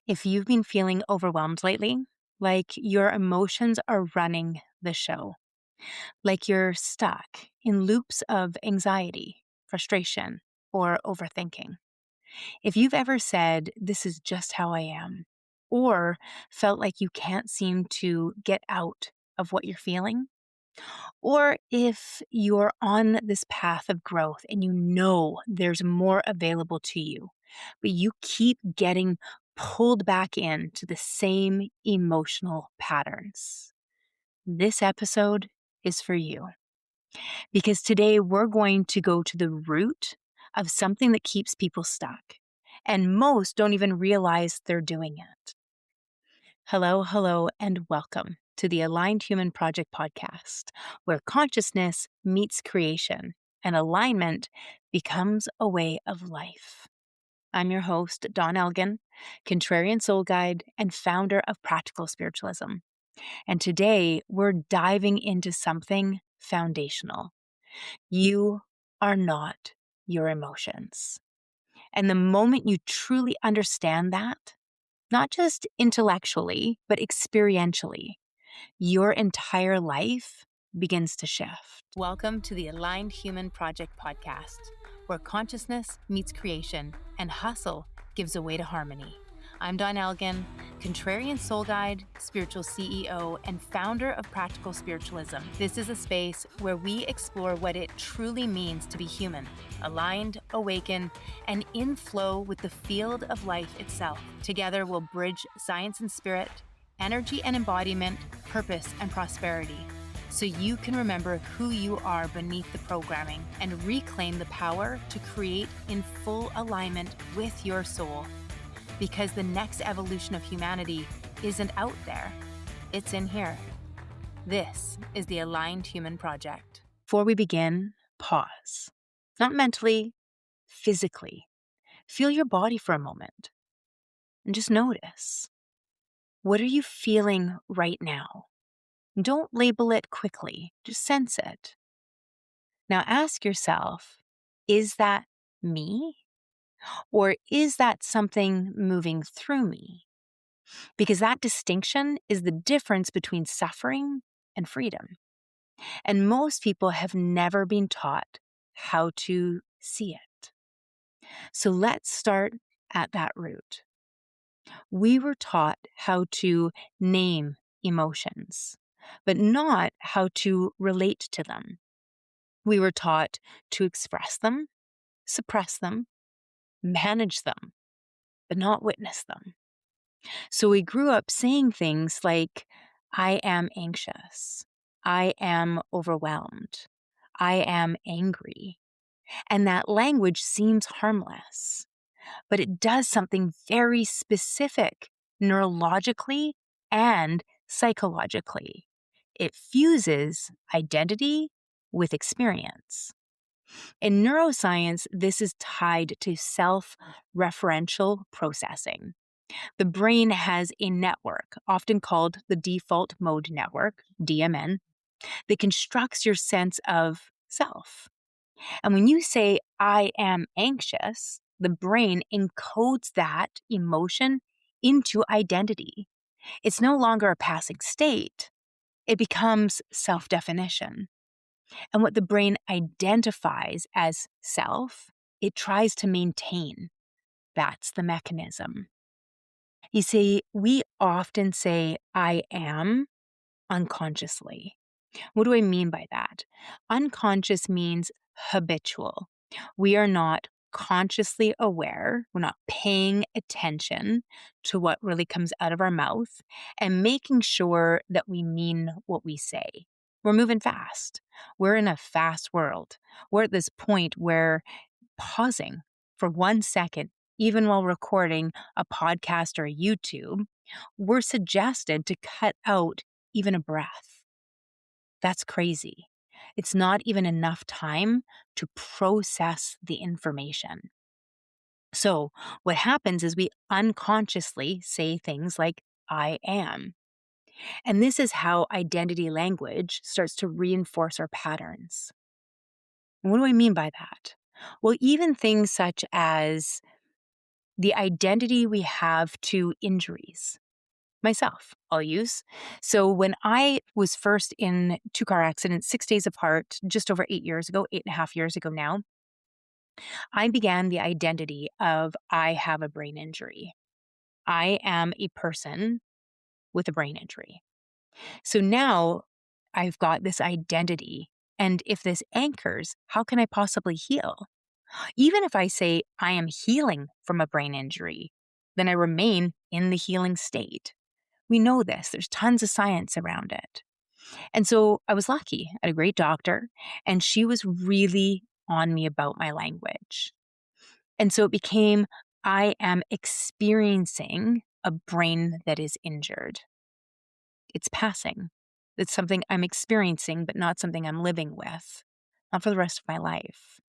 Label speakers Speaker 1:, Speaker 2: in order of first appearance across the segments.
Speaker 1: If you've been feeling overwhelmed lately, like your emotions are running the show, like you're stuck in loops of anxiety, frustration, or overthinking. If you've ever said, "This is just how I am," or felt like you can't seem to get out of what you're feeling, or if you're on this path of growth and you know there's more available to you, but you keep getting pulled back into the same emotional patterns, this episode is for you. Because today we're going to go to the root of something that keeps people stuck, and most don't even realize they're doing it. Hello, and welcome to the Aligned Human Project podcast, where consciousness meets creation and alignment becomes a way of life. I'm your host, Dawn Elgin, contrarian soul guide and founder of Practical Spiritualism. And today we're diving into something foundational. You are not your emotions. And the moment you truly understand that, not just intellectually, but experientially, your entire life begins to shift. Welcome to the Aligned Human Project podcast, where consciousness meets creation and hustle gives way to harmony. I'm Dawn Elgin, contrarian soul guide, spiritual CEO, and founder of Practical Spiritualism. This is a space where we explore what it truly means to be human, aligned, awakened, and in flow with the field of life itself. Together, we'll bridge science and spirit, energy and embodiment, purpose and prosperity, so you can remember who you are beneath the programming and reclaim the power to create in full alignment with your soul. Because the next evolution of humanity isn't out there, it's in here. This is the Aligned Human Project. Before we begin, pause. Not mentally, physically. Feel your body for a moment and just notice. What are you feeling right now? Don't label it quickly, just sense it. Now ask yourself, is that me? Or is that something moving through me? Because that distinction is the difference between suffering and freedom. And most people have never been taught how to see it. So let's start at that root. We were taught how to name emotions, but not how to relate to them. We were taught to express them, suppress them, manage them, but not witness them. So we grew up saying things like, I am anxious, I am overwhelmed, I am angry. And that language seems harmless, but it does something very specific neurologically and psychologically. It fuses identity with experience. In neuroscience, this is tied to self-referential processing. The brain has a network, often called the default mode network, DMN, that constructs your sense of self. And when you say, I am anxious, the brain encodes that emotion into identity. It's no longer a passing state. It becomes self-definition. And what the brain identifies as self, it tries to maintain. That's the mechanism. You see, we often say, I am, unconsciously. What do I mean by that? Unconscious means habitual. We are not consciously aware. We're not paying attention to what really comes out of our mouth and making sure that we mean what we say. We're moving fast. We're in a fast world. We're at this point where pausing for 1 second, even while recording a podcast or a YouTube, we're suggested to cut out even a breath. That's crazy. It's not even enough time to process the information. So what happens is we unconsciously say things like, I am. And this is how identity language starts to reinforce our patterns. And what do I mean by that? Well, even things such as the identity we have to injuries. Myself, I'll use. So when I was first in two car accidents, 6 days apart, just over 8 years ago, 8.5 years ago now, I began the identity of I have a brain injury. I am a person with a brain injury. So now I've got this identity. And if this anchors, how can I possibly heal? Even if I say I am healing from a brain injury, then I remain in the healing state. We know this. There's tons of science around it. And so I was lucky. I had a great doctor, and she was really on me about my language. And so it became I am experiencing a brain that is injured. It's passing. It's something I'm experiencing, but not something I'm living with, not for the rest of my life.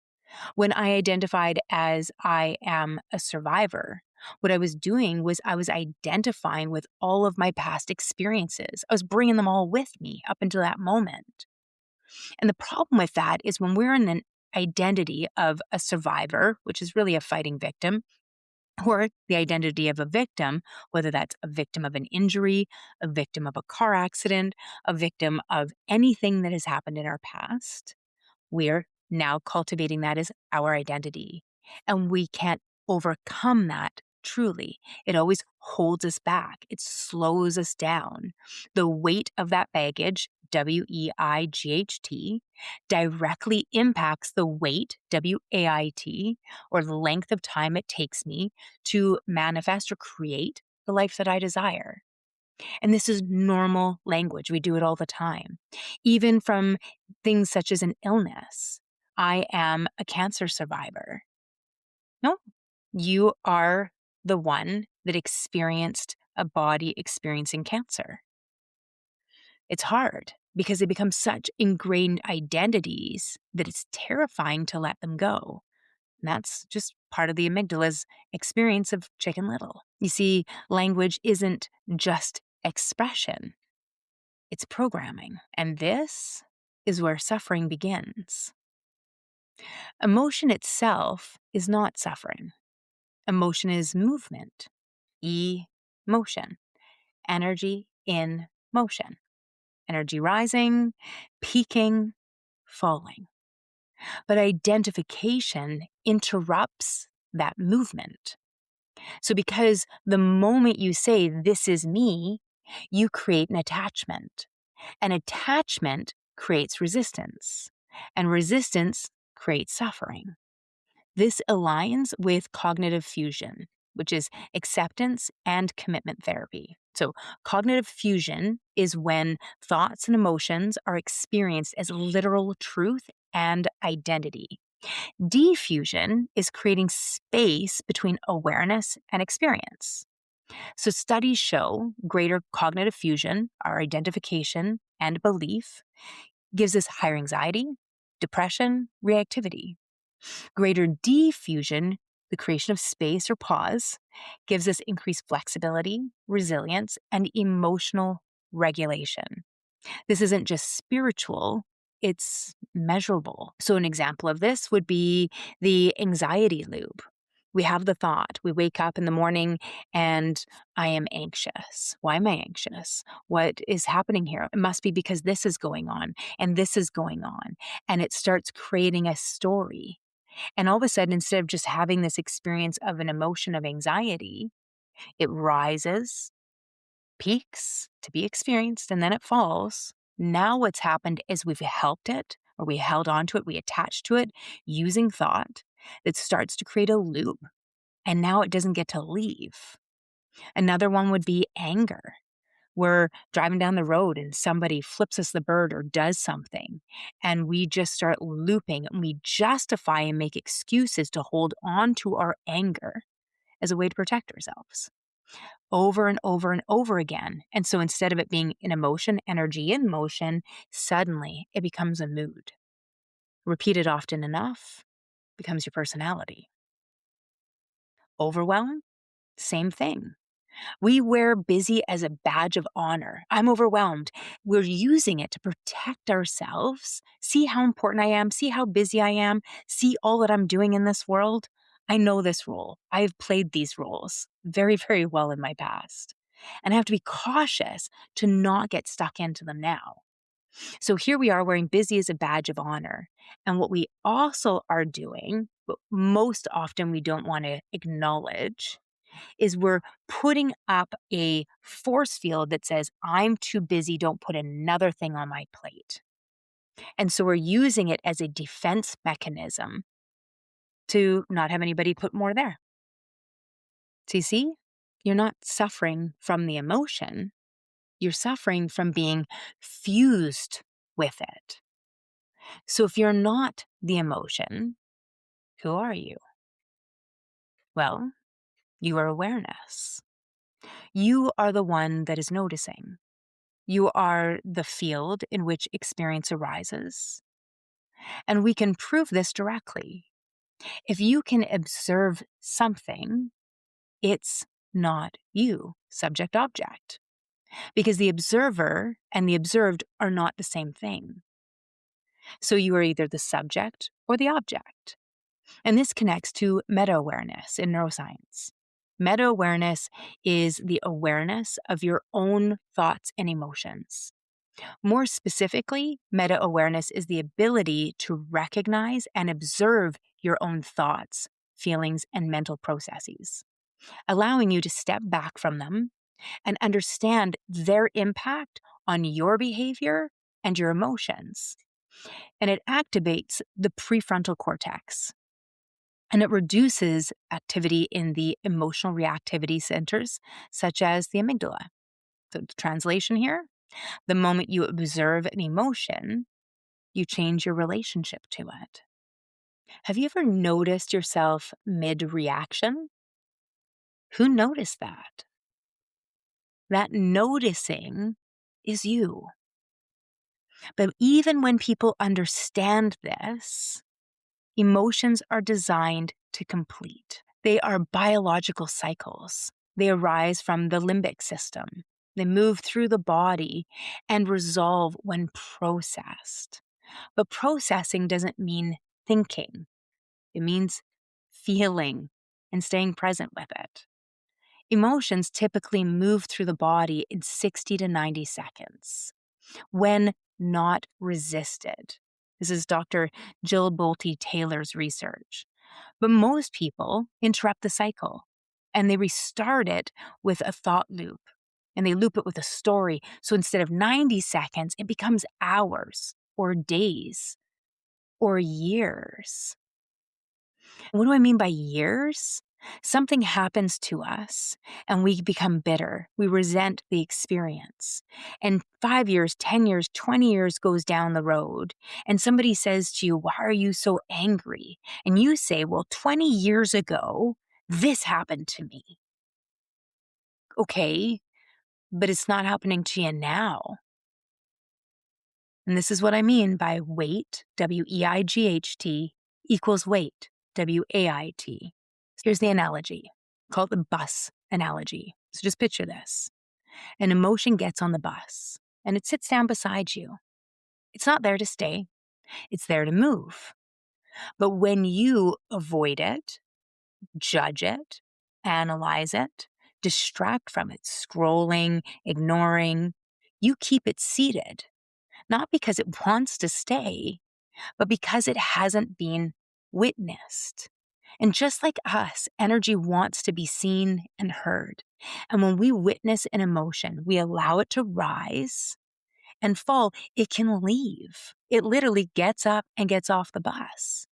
Speaker 1: When I identified as I am a survivor, what I was doing was I was identifying with all of my past experiences. I was bringing them all with me up until that moment. And the problem with that is when we're in an identity of a survivor, which is really a fighting victim, or the identity of a victim, whether that's a victim of an injury, a victim of a car accident, a victim of anything that has happened in our past, we're now cultivating that as our identity. And we can't overcome that truly. It always holds us back, it slows us down. The weight of that baggage, WEIGHT, directly impacts the weight, WAIT, or the length of time it takes me to manifest or create the life that I desire. And this is normal language. We do it all the time. Even from things such as an illness. I am a cancer survivor. No, you are the one that experienced a body experiencing cancer. It's hard because they become such ingrained identities that it's terrifying to let them go. And that's just part of the amygdala's experience of Chicken Little. You see, language isn't just expression. It's programming. And this is where suffering begins. Emotion itself is not suffering. Emotion is movement. Emotion. Energy in motion. Energy rising, peaking, falling. But identification interrupts that movement. So because the moment you say, this is me, you create an attachment. An attachment creates resistance, and resistance creates suffering. This aligns with cognitive fusion, which is acceptance and commitment therapy. So, cognitive fusion is when thoughts and emotions are experienced as literal truth and identity. Diffusion is creating space between awareness and experience. So studies show greater cognitive fusion, our identification and belief, gives us higher anxiety, depression, reactivity. Greater diffusion, the creation of space or pause, gives us increased flexibility, resilience, and emotional regulation. This isn't just spiritual, it's measurable. So an example of this would be the anxiety loop. We have the thought, we wake up in the morning and I am anxious. Why am I anxious? What is happening here? It must be because this is going on and this is going on. And it starts creating a story. And all of a sudden, instead of just having this experience of an emotion of anxiety, it rises, peaks to be experienced, and then it falls. Now what's happened is we've helped it, or we held on to it, we attached to it using thought that starts to create a loop. And now it doesn't get to leave. Another one would be anger. We're driving down the road and somebody flips us the bird or does something, and we just start looping and we justify and make excuses to hold on to our anger as a way to protect ourselves over and over and over again. And so instead of it being an emotion, energy in motion, suddenly it becomes a mood. Repeat it often enough, becomes your personality. Overwhelm, same thing. We wear busy as a badge of honor. I'm overwhelmed. We're using it to protect ourselves. See how important I am. See how busy I am. See all that I'm doing in this world. I know this role. I've played these roles very, very well in my past. And I have to be cautious to not get stuck into them now. So here we are wearing busy as a badge of honor. And what we also are doing, but most often we don't want to acknowledge, is we're putting up a force field that says, I'm too busy, don't put another thing on my plate. And so we're using it as a defense mechanism to not have anybody put more there. So you see, you're not suffering from the emotion, you're suffering from being fused with it. So if you're not the emotion, who are you? Well, you are awareness. You are the one that is noticing. You are the field in which experience arises. And we can prove this directly. If you can observe something, it's not you, subject object, because the observer and the observed are not the same thing. So you are either the subject or the object. And this connects to meta-awareness in neuroscience. Meta-awareness is the awareness of your own thoughts and emotions. More specifically, meta-awareness is the ability to recognize and observe your own thoughts, feelings, and mental processes, allowing you to step back from them and understand their impact on your behavior and your emotions. And it activates the prefrontal cortex, and it reduces activity in the emotional reactivity centers, such as the amygdala. So, the translation here, the moment you observe an emotion, you change your relationship to it. Have you ever noticed yourself mid-reaction? Who noticed that? That noticing is you. But even when people understand this, emotions are designed to complete. They are biological cycles. They arise from the limbic system. They move through the body and resolve when processed. But processing doesn't mean thinking. It means feeling and staying present with it. Emotions typically move through the body in 60 to 90 seconds when not resisted. This is Dr. Jill Bolte Taylor's research. But most people interrupt the cycle and they restart it with a thought loop, and they loop it with a story. So instead of 90 seconds, it becomes hours or days or years. What do I mean by years? Something happens to us and we become bitter. We resent the experience. And 5 years, 10 years, 20 years goes down the road. And somebody says to you, why are you so angry? And you say, well, 20 years ago, this happened to me. Okay, but it's not happening to you now. And this is what I mean by weight, WEIGHT, equals weight, WAIT. Here's the analogy. Call it the bus analogy. So just picture this. An emotion gets on the bus and it sits down beside you. It's not there to stay. It's there to move. But when you avoid it, judge it, analyze it, distract from it, scrolling, ignoring, you keep it seated, not because it wants to stay, but because it hasn't been witnessed. And just like us, energy wants to be seen and heard. And when we witness an emotion, we allow it to rise and fall, it can leave. It literally gets up and gets off the bus.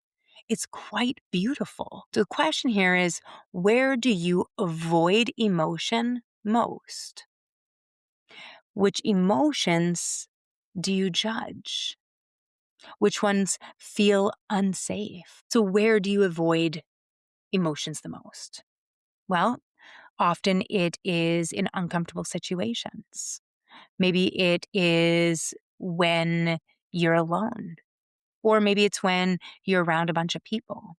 Speaker 1: It's quite beautiful. So the question here is, where do you avoid emotion most? Which emotions do you judge? Which ones feel unsafe? So where do you avoid emotions the most? Well, often it is in uncomfortable situations. Maybe it is when you're alone, or maybe it's when you're around a bunch of people.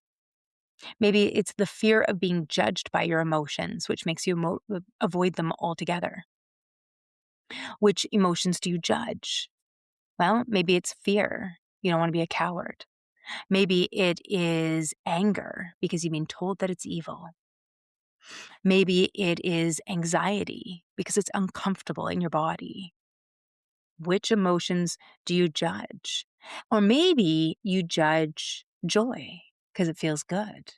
Speaker 1: Maybe it's the fear of being judged by your emotions, which makes you avoid them altogether. Which emotions do you judge? Well, maybe it's fear. You don't want to be a coward. Maybe it is anger because you've been told that it's evil. Maybe it is anxiety because it's uncomfortable in your body. Which emotions do you judge? Or maybe you judge joy because it feels good.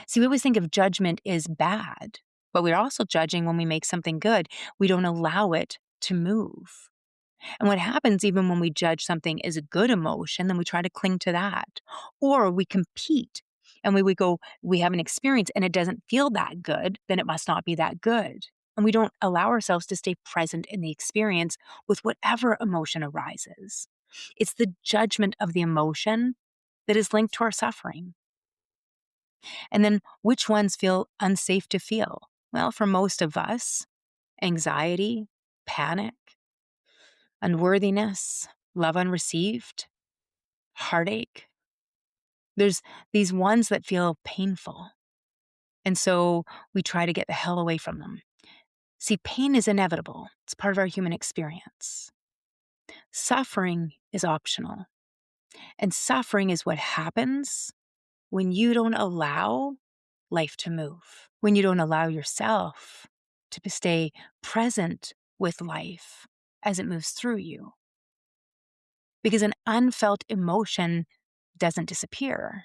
Speaker 1: See, we always think of judgment as bad, but we're also judging when we make something good. We don't allow it to move. And what happens even when we judge something as a good emotion, then we try to cling to that. Or we compete and we go, we have an experience and it doesn't feel that good, then it must not be that good. And we don't allow ourselves to stay present in the experience with whatever emotion arises. It's the judgment of the emotion that is linked to our suffering. And then which ones feel unsafe to feel? Well, for most of us, anxiety, panic, unworthiness, love unreceived, heartache. There's these ones that feel painful. And so we try to get the hell away from them. See, pain is inevitable, it's part of our human experience. Suffering is optional. And suffering is what happens when you don't allow life to move, when you don't allow yourself to stay present with life as it moves through you. Because an unfelt emotion doesn't disappear,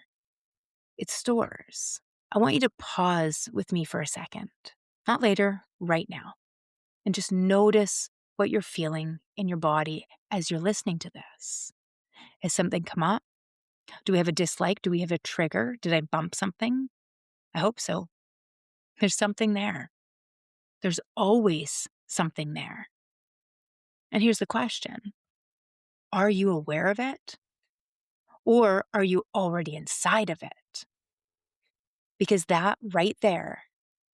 Speaker 1: it stores. I want you to pause with me for a second, not later, right now, and just notice what you're feeling in your body as you're listening to this. Has something come up? Do we have a dislike? Do we have a trigger? Did I bump something? I hope so. There's something there. There's always something there. And here's the question. Are you aware of it? Or are you already inside of it? Because that right there,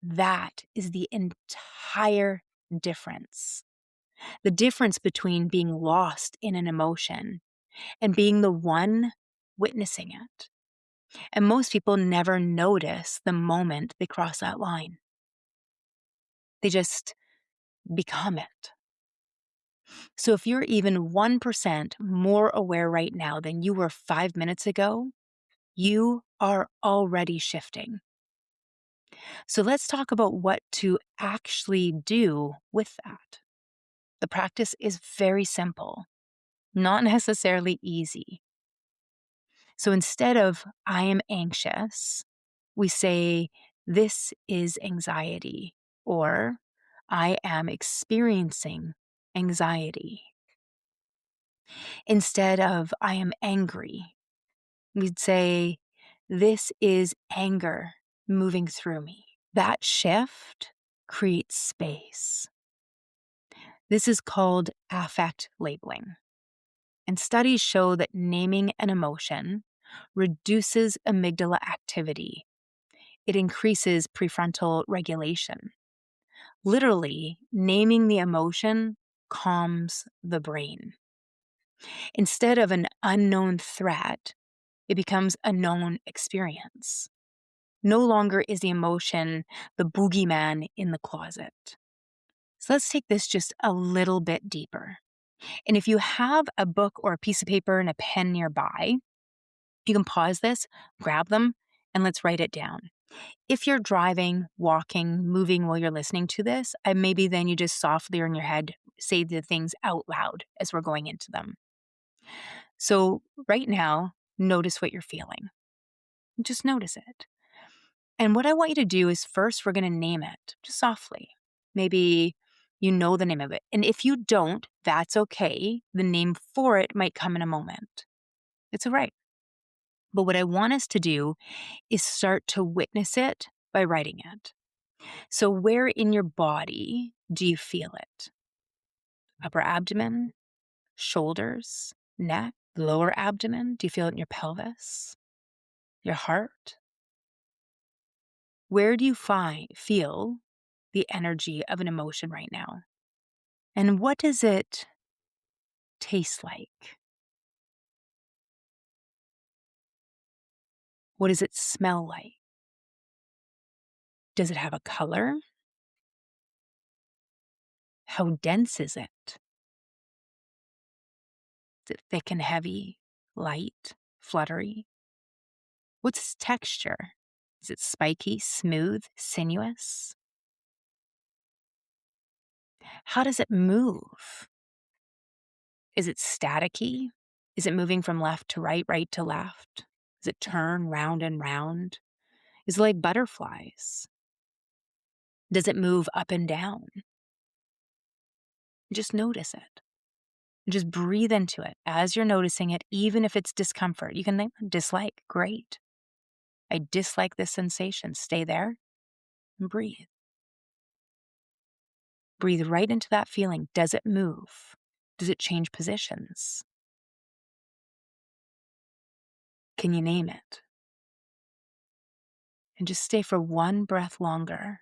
Speaker 1: that is the entire difference. The difference between being lost in an emotion and being the one witnessing it. And most people never notice the moment they cross that line. They just become it. So if you're even 1% more aware right now than you were 5 minutes ago, you are already shifting. So let's talk about what to actually do with that. The practice is very simple, not necessarily easy. So instead of I am anxious, we say this is anxiety, or I am experiencing anxiety. Instead of I am angry, we'd say this is anger moving through me. That shift creates space. This is called affect labeling. And studies show that naming an emotion reduces amygdala activity. It increases prefrontal regulation. Literally, naming the emotion calms the brain. Instead of an unknown threat, it becomes a known experience. No longer is the emotion the boogeyman in the closet. So let's take this just a little bit deeper. And if you have a book or a piece of paper and a pen nearby, you can pause this, grab them, and let's write it down. If you're driving, walking, moving while you're listening to this, maybe then you just softly or in your head say the things out loud as we're going into them. So right now, notice what you're feeling. Just notice it. And what I want you to do is first, we're going to name it just softly. Maybe you know the name of it. And if you don't, that's okay. The name for it might come in a moment. It's all right. But what I want us to do is start to witness it by writing it. So where in your body do you feel it? Upper abdomen, shoulders, neck, lower abdomen? Do you feel it in your pelvis? Your heart? Where do you feel the energy of an emotion right now? And what does it taste like? What does it smell like? Does it have a color? How dense is it? Is it thick and heavy, light, fluttery? What's its texture? Is it spiky, smooth, sinuous? How does it move? Is it staticky? Is it moving from left to right, right to left? Does it turn round and round? Is it like butterflies? Does it move up and down? Just notice it. Just breathe into it as you're noticing it, even if it's discomfort. You can think, dislike, great. I dislike this sensation. Stay there and breathe. Breathe right into that feeling. Does it move? Does it change positions? Can you name it? And just stay for one breath longer.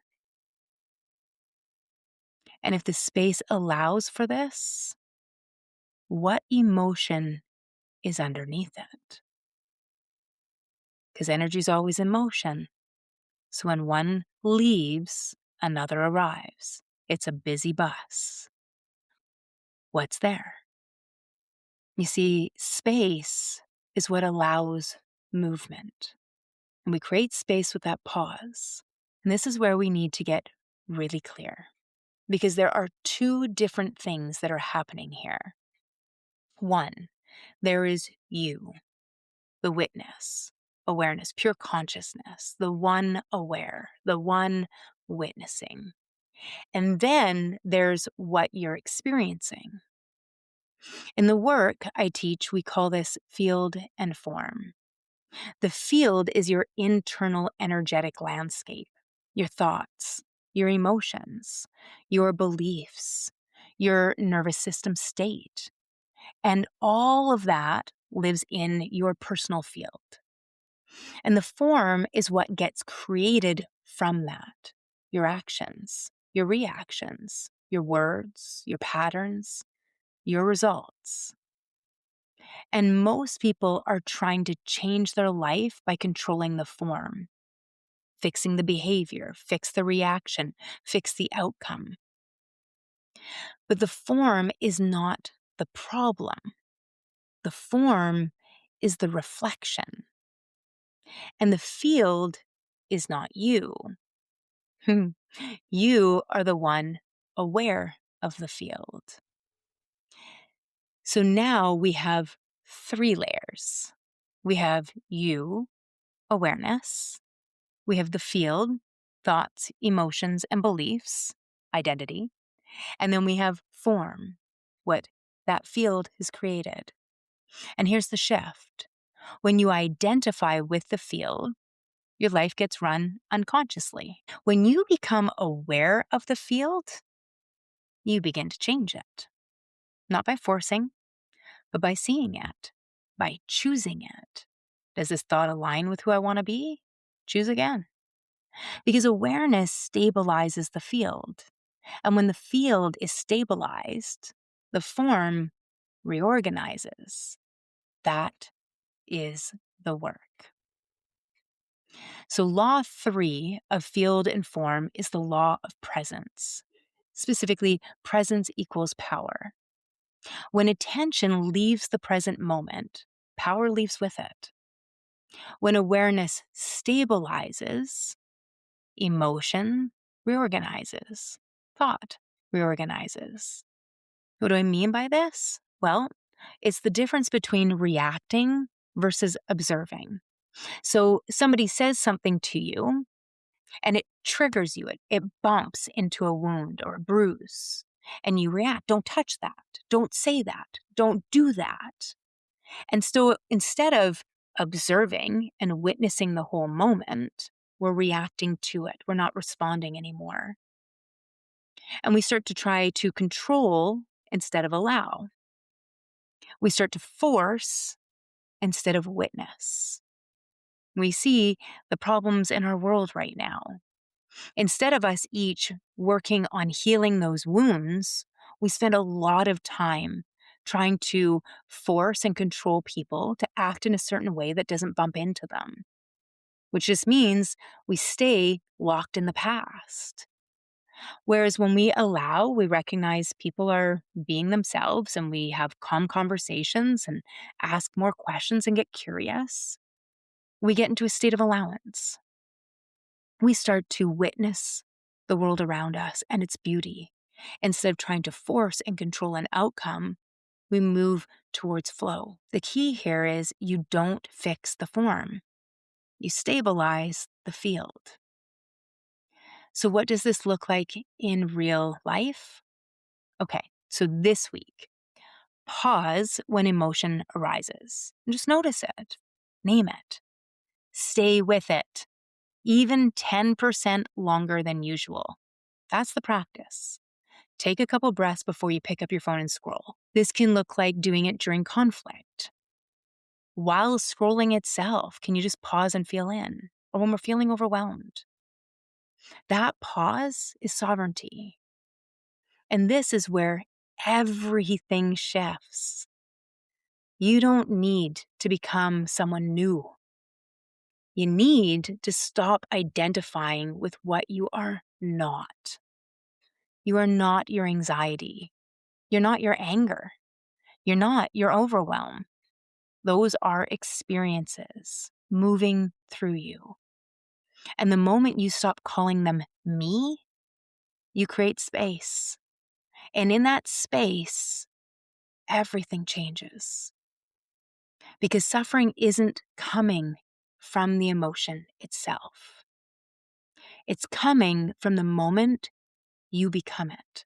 Speaker 1: And if the space allows for this, what emotion is underneath it? Because energy is always in motion. So when one leaves, another arrives. It's a busy bus. What's there? You see, space is what allows movement. And we create space with that pause. And this is where we need to get really clear. Because there are two different things that are happening here. One, there is you, the witness, awareness, pure consciousness, the one aware, the one witnessing. And then there's what you're experiencing. In the work I teach, we call this field and form. The field is your internal energetic landscape, your thoughts, your emotions, your beliefs, your nervous system state. And all of that lives in your personal field. And the form is what gets created from that. Your actions, your reactions, your words, your patterns, your results. And most people are trying to change their life by controlling the form, fixing the behavior, fix the reaction, fix the outcome. But the form is not the problem. The form is the reflection. And the field is not you. You are the one aware of the field. So now we have 3 layers. We have you, awareness. We have the field, thoughts, emotions, and beliefs, identity. And then we have form, what that field has created. And here's the shift. When you identify with the field, your life gets run unconsciously. When you become aware of the field, you begin to change it. Not by forcing, but by seeing it, by choosing it. Does this thought align with who I want to be? Choose again. Because awareness stabilizes the field. And when the field is stabilized, the form reorganizes. That is the work. So law 3 of field and form is the law of presence. Specifically, presence equals power. When attention leaves the present moment, power leaves with it. When awareness stabilizes, emotion reorganizes, thought reorganizes. What do I mean by this? Well, it's the difference between reacting versus observing. So somebody says something to you and it triggers you, it bumps into a wound or a bruise, and you react. Don't touch that. Don't say that. Don't do that. And so instead of observing and witnessing the whole moment, we're reacting to it. We're not responding anymore. And we start to try to control instead of allow. We start to force instead of witness. We see the problems in our world right now. Instead of us each working on healing those wounds, we spend a lot of time trying to force and control people to act in a certain way that doesn't bump into them, which just means we stay locked in the past. Whereas when we allow, we recognize people are being themselves and we have calm conversations and ask more questions and get curious, We get into a state of allowance. We start to witness the world around us and its beauty. Instead of trying to force and control an outcome, we move towards flow. The key here is you don't fix the form, you stabilize the field. So, what does this look like in real life? Okay, so this week, pause when emotion arises. Just notice it, name it, stay with it, even 10% longer than usual. That's the practice. Take a couple breaths before you pick up your phone and scroll. This can look like doing it during conflict. While scrolling itself, can you just pause and feel in? Or when we're feeling overwhelmed? That pause is sovereignty. And this is where everything shifts. You don't need to become someone new. You need to stop identifying with what you are not. You are not your anxiety. You're not your anger. You're not your overwhelm. Those are experiences moving through you. And the moment you stop calling them me, you create space. And in that space, everything changes. Because suffering isn't coming from the emotion itself. It's coming from the moment you become it.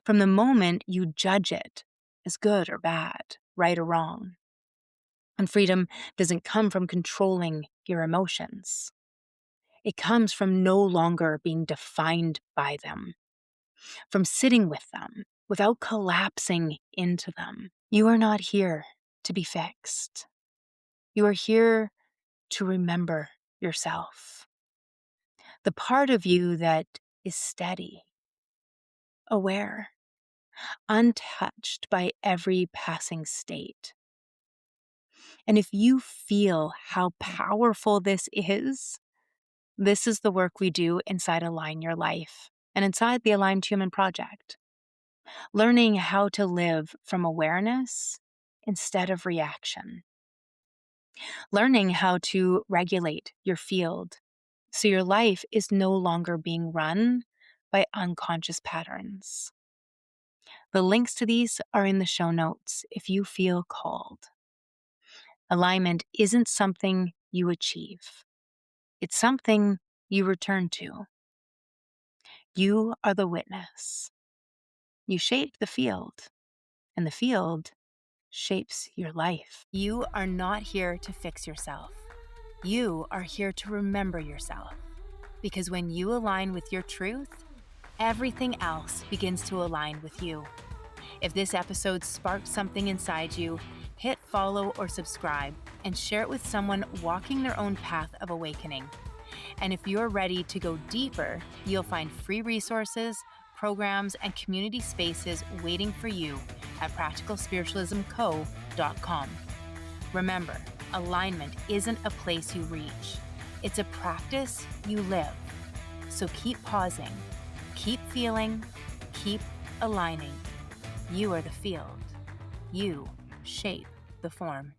Speaker 1: From the moment you judge it as good or bad, right or wrong. And freedom doesn't come from controlling your emotions. It comes from no longer being defined by them, from sitting with them without collapsing into them. You are not here to be fixed. You are here to remember yourself. The part of you that is steady, aware, untouched by every passing state. And if you feel how powerful this is the work we do inside Align Your Life and inside the Aligned Human Project. Learning how to live from awareness instead of reaction. Learning how to regulate your field so your life is no longer being run by unconscious patterns. The links to these are in the show notes if you feel called. Alignment isn't something you achieve. It's something you return to. You are the witness. You shape the field, and the field shapes your life. You are not here to fix yourself. You are here to remember yourself. Because when you align with your truth, everything else begins to align with you. If this episode sparked something inside you, hit follow or subscribe and share it with someone walking their own path of awakening. And if you're ready to go deeper, you'll find free resources, programs, and community spaces waiting for you at practicalspiritualismco.com. Remember, alignment isn't a place you reach. It's a practice you live. So keep pausing, keep feeling, keep aligning. You are the field. You shape the form.